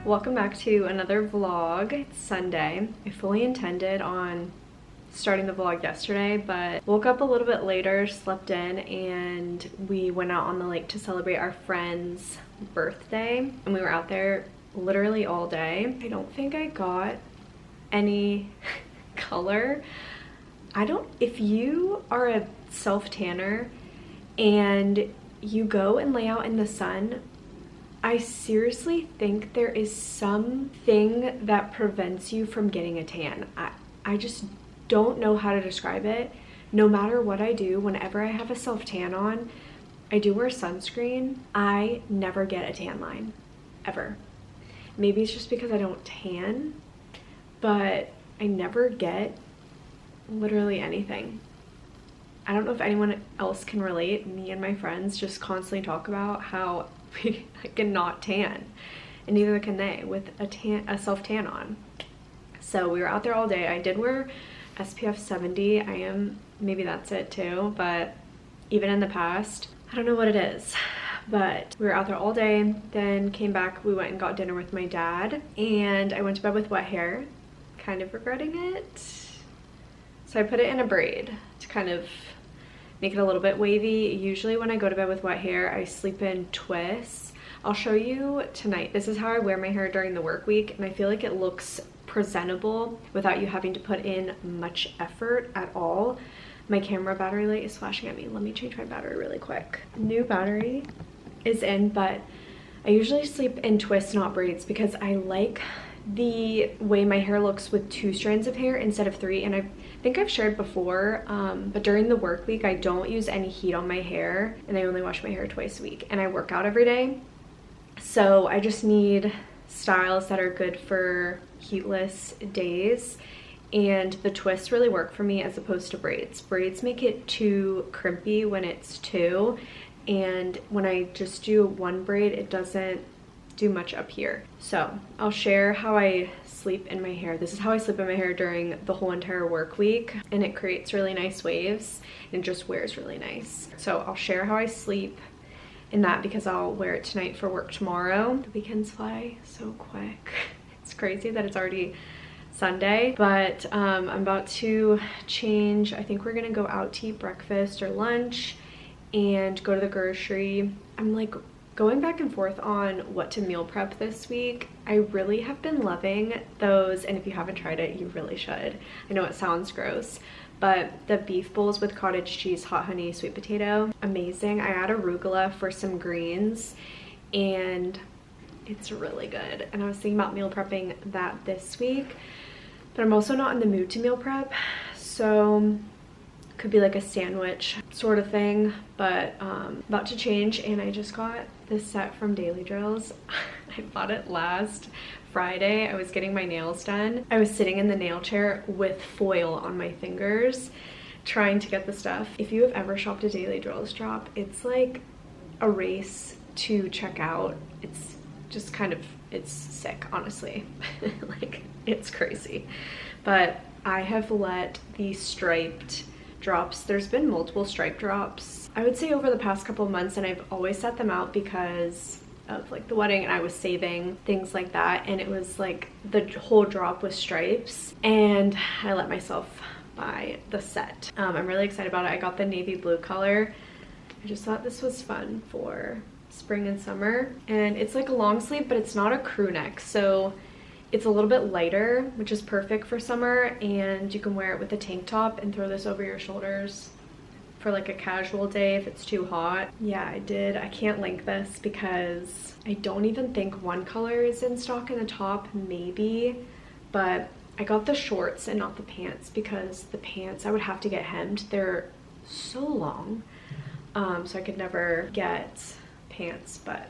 Welcome back to another vlog. It's Sunday. I fully intended on starting the vlog yesterday, but woke up a little bit later, slept in, and we went out on the lake to celebrate our friend's birthday, and we were out there literally all day. I don't think I got any color. If you are a self-tanner and you go and lay out in the sun, I seriously think there is something that prevents you from getting a tan. I just don't know how to describe it. No matter what I do, whenever I have a self-tan on, I do wear sunscreen, I never get a tan line, ever. Maybe it's just because I don't tan, but I never get literally anything. I don't know if anyone else can relate. Me and my friends just constantly talk about how I cannot tan, and neither can they with a self-tan on. So we were out there all day. I did wear SPF 70. Maybe that's it too, but even in the past, I don't know what it is. But we were out there all day, then came back, we went and got dinner with my dad, and I went to bed with wet hair, kind of regretting it. So I put it in a braid to kind of make it a little bit wavy. Usually when I go to bed with wet hair, I sleep in twists. I'll show you tonight. This is how I wear my hair during the work week, and I feel like it looks presentable without you having to put in much effort at all. My camera battery light is flashing at me. Let me change my battery really quick. New battery is in, but I usually sleep in twists, not braids, because I like the way my hair looks with 2 strands of hair instead of 3. And I think I've shared before, but during the work week I don't use any heat on my hair, and I only wash my hair twice a week, and I work out every day, so I just need styles that are good for heatless days, and the twists really work for me as opposed to braids. Braids make it too crimpy when it's 2, and when I just do 1 braid, it doesn't do much up here. So I'll share how I sleep in my hair. This is how I sleep in my hair during the whole entire work week, and it creates really nice waves and just wears really nice. So I'll share how I sleep in that because I'll wear it tonight for work tomorrow. The weekends fly so quick. It's crazy that it's already Sunday, but I'm about to change. I think we're gonna go out to eat breakfast or lunch and go to the grocery. I'm like going back and forth on what to meal prep this week. I really have been loving those, and if you haven't tried it, you really should. I know it sounds gross, but the beef bowls with cottage cheese, hot honey, sweet potato, amazing. I add arugula for some greens, and it's really good. And I was thinking about meal prepping that this week, but I'm also not in the mood to meal prep, so could be like a sandwich sort of thing, but about to change. And I just got this set from Daily Drills. I bought it last Friday. I was getting my nails done. I was sitting in the nail chair with foil on my fingers trying to get the stuff. If you have ever shopped a Daily Drills drop, it's like a race to check out. It's just it's sick, honestly. Like, it's crazy. But I have let the striped drops, there's been multiple stripe drops, I would say, over the past couple of months, and I've always set them out because of like the wedding, and I was saving things like that, and it was like the whole drop was stripes, and I let myself buy the set. I'm really excited about it. I got the navy blue color. I just thought this was fun for spring and summer, and it's like a long sleeve, but it's not a crew neck, so it's a little bit lighter, which is perfect for summer, and you can wear it with a tank top and throw this over your shoulders for like a casual day if it's too hot. Yeah, I can't link this because I don't even think one color is in stock in the top, maybe, but I got the shorts and not the pants because the pants I would have to get hemmed. They're so long, so I could never get pants, but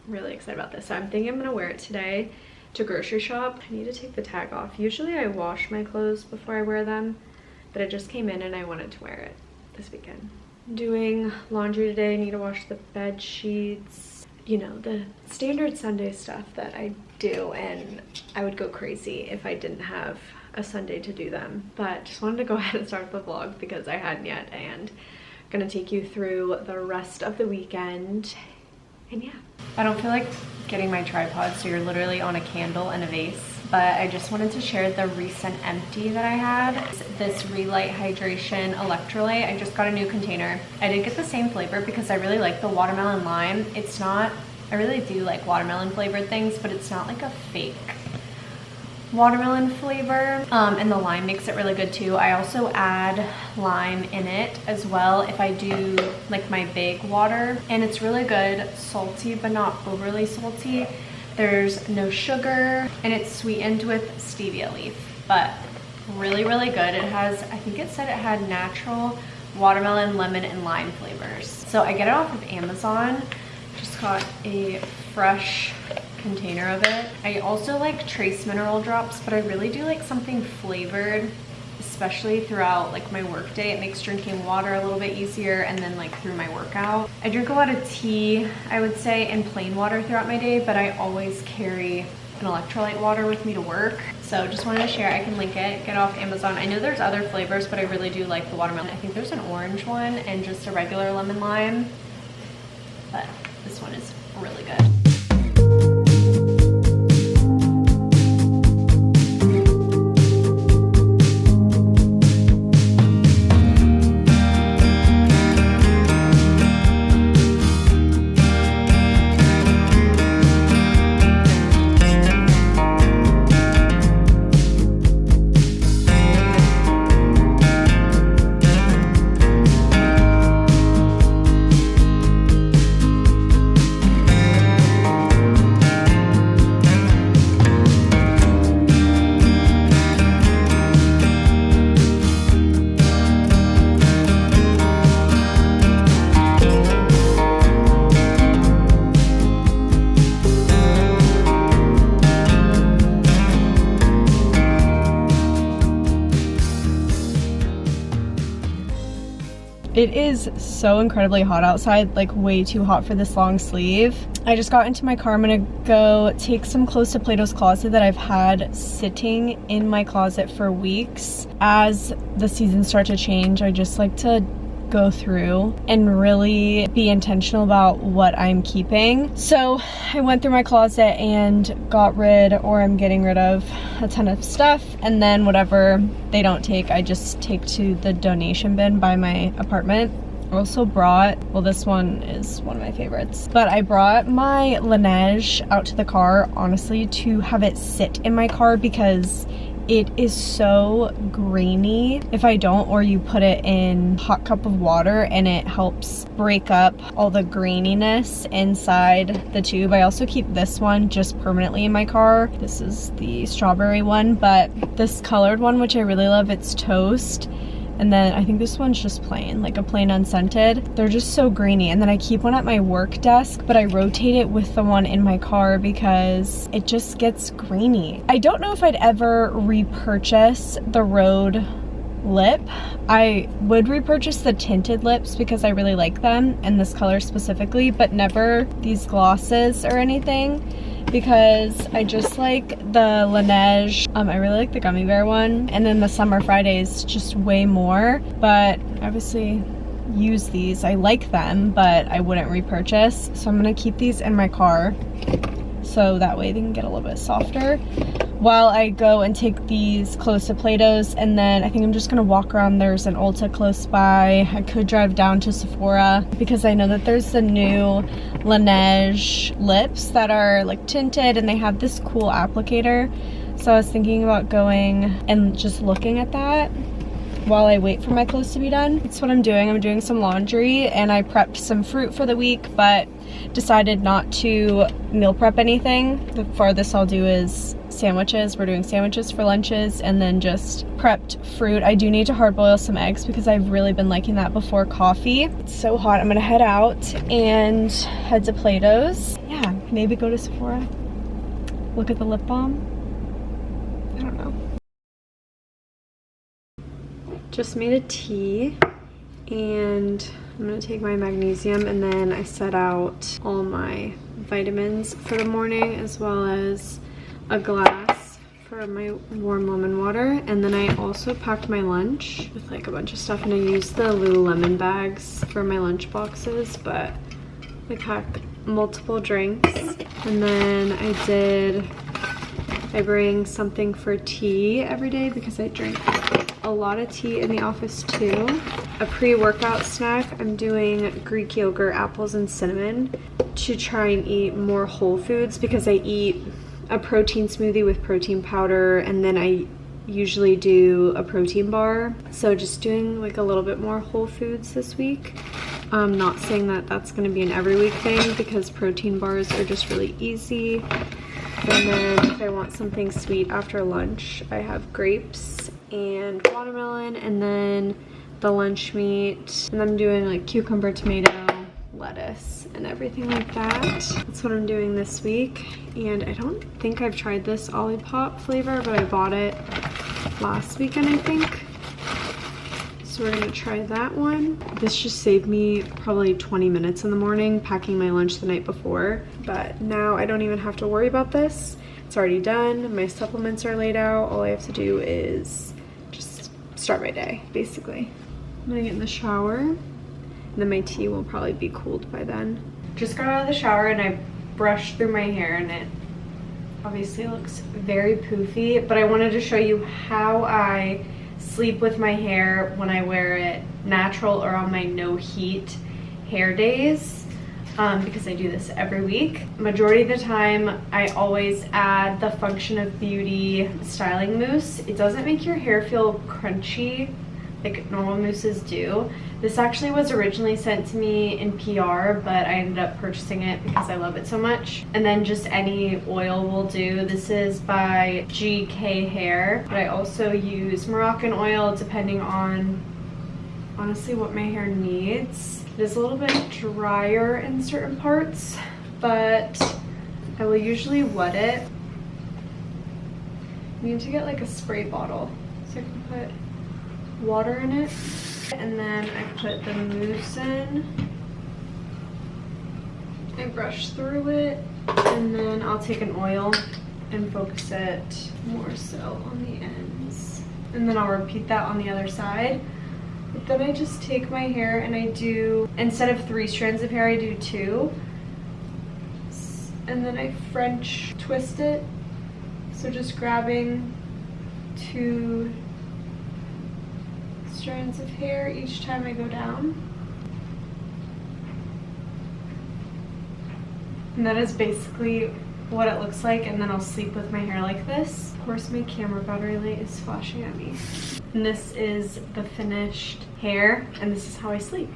I'm really excited about this. So I'm thinking I'm gonna wear it today to grocery shop. I need to take the tag off. Usually I wash my clothes before I wear them, but it just came in and I wanted to wear it this weekend. I'm doing laundry today. I need to wash the bed sheets, you know, the standard Sunday stuff that I do, and I would go crazy if I didn't have a Sunday to do them. But just wanted to go ahead and start the vlog because I hadn't yet, and I'm gonna take you through the rest of the weekend. And yeah, I don't feel like getting my tripod, so you're literally on a candle and a vase. But I just wanted to share the recent empty that I had. This Relight Hydration Electrolyte. I just got a new container. I did get the same flavor because I really like the watermelon lime. It's not, I really do like watermelon flavored things, but it's not like a fake watermelon flavor, and the lime makes it really good too. I also add lime in it as well if I do like my big water, and it's really good, salty but not overly salty. There's no sugar and it's sweetened with stevia leaf, but really good. It has, I think it said it had natural watermelon, lemon, and lime flavors. So I get it off of Amazon. Just got a fresh container of it. I also like trace mineral drops, but I really do like something flavored, especially throughout like my work day. It makes drinking water a little bit easier, and then like through my workout. I drink a lot of tea, I would say, and plain water throughout my day, but I always carry an electrolyte water with me to work. So just wanted to share. I can link it, get off Amazon. I know there's other flavors, but I really do like the watermelon. I think there's an orange one and just a regular lemon lime, but this one is really good. It is so incredibly hot outside, like way too hot for this long sleeve. I just got into my car. I'm gonna go take some clothes to Plato's Closet that I've had sitting in my closet for weeks. As the seasons start to change, I just like to go through and really be intentional about what I'm keeping. So I went through my closet and got rid, or I'm getting rid of, a ton of stuff, and then whatever they don't take, I just take to the donation bin by my apartment. I also brought, well, this one is one of my favorites, but I brought my Laneige out to the car, honestly, to have it sit in my car because it is so grainy if I don't, or you put it in a hot cup of water, and it helps break up all the graininess inside the tube. I also keep this one just permanently in my car. This is the strawberry one, but this colored one, which I really love, it's toast. And then I think this one's just plain, like a plain unscented. They're just so grainy. And then I keep one at my work desk, but I rotate it with the one in my car because it just gets grainy. I don't know if I'd ever repurchase the Road lip. I would repurchase the tinted lips because I really like them, and this color specifically, but never these glosses or anything, because I just like the Laneige. I really like the gummy bear one, and then the Summer Fridays just way more, but obviously use these. I like them, but I wouldn't repurchase, so I'm gonna keep these in my car so that way they can get a little bit softer while I go and take these close to Plato's. And then I think I'm just gonna walk around. There's an Ulta close by. I could drive down to Sephora because I know that there's the new Laneige lips that are like tinted, and they have this cool applicator. So I was thinking about going and just looking at that while I wait for my clothes to be done. That's what I'm doing. I'm doing some laundry, and I prepped some fruit for the week, but decided not to meal prep anything. The farthest I'll do is sandwiches. We're doing sandwiches for lunches, and then just prepped fruit. I do need to hard boil some eggs because I've really been liking that before coffee. It's so hot. I'm gonna head out and head to Plato's. Yeah, maybe go to Sephora. Look at the lip balm. I don't know. Just made a tea, and I'm gonna take my magnesium, and then I set out all my vitamins for the morning, as well as a glass for my warm lemon water. And then I also packed my lunch with like a bunch of stuff, and I used the Lululemon bags for my lunch boxes, but I packed multiple drinks. And then I bring something for tea every day because I drink a lot of tea in the office too. A pre-workout snack, I'm doing Greek yogurt, apples, and cinnamon to try and eat more whole foods because I eat a protein smoothie with protein powder, and then I usually do a protein bar. So just doing like a little bit more whole foods this week. I'm not saying that that's going to be an every week thing because protein bars are just really easy. And then if I want something sweet after lunch, I have grapes and watermelon, and then the lunch meat. And I'm doing like cucumber, tomato, lettuce, and everything like that. That's what I'm doing this week. And I don't think I've tried this Olipop flavor, but I bought it last weekend, I think. So we're gonna try that one. This just saved me probably 20 minutes in the morning packing my lunch the night before. But now I don't even have to worry about this. It's already done. My supplements are laid out. All I have to do is just start my day, basically. I'm gonna get in the shower, and then my tea will probably be cooled by then. Just got out of the shower and I brushed through my hair, and it obviously looks very poofy, but I wanted to show you how I sleep with my hair when I wear it natural or on my no heat hair days, because I do this every week. Majority of the time I always add the Function of Beauty styling mousse. It doesn't make your hair feel crunchy like normal mousses do. This actually was originally sent to me in PR, but I ended up purchasing it because I love it so much. And then just any oil will do. This is by GK Hair, but I also use Moroccan oil depending on honestly what my hair needs. It is a little bit drier in certain parts, but I will usually wet it. I need to get like a spray bottle so I can put water in it, and then I put the mousse in. I brush through it, and then I'll take an oil and focus it more so on the ends, and then I'll repeat that on the other side. But then I just take my hair and I do, instead of 3 strands of hair, I do 2, and then I French twist it, so just grabbing 2 strands of hair each time I go down. And that is basically what it looks like, and then I'll sleep with my hair like this. Of course, my camera battery light is flashing at me. And this is the finished hair, and this is how I sleep.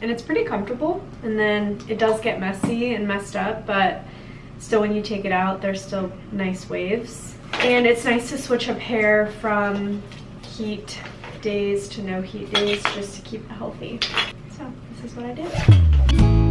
And it's pretty comfortable. And then it does get messy and messed up, but still when you take it out, there's still nice waves. And it's nice to switch up hair from heat days to no heat days just to keep it healthy. So this is what I did.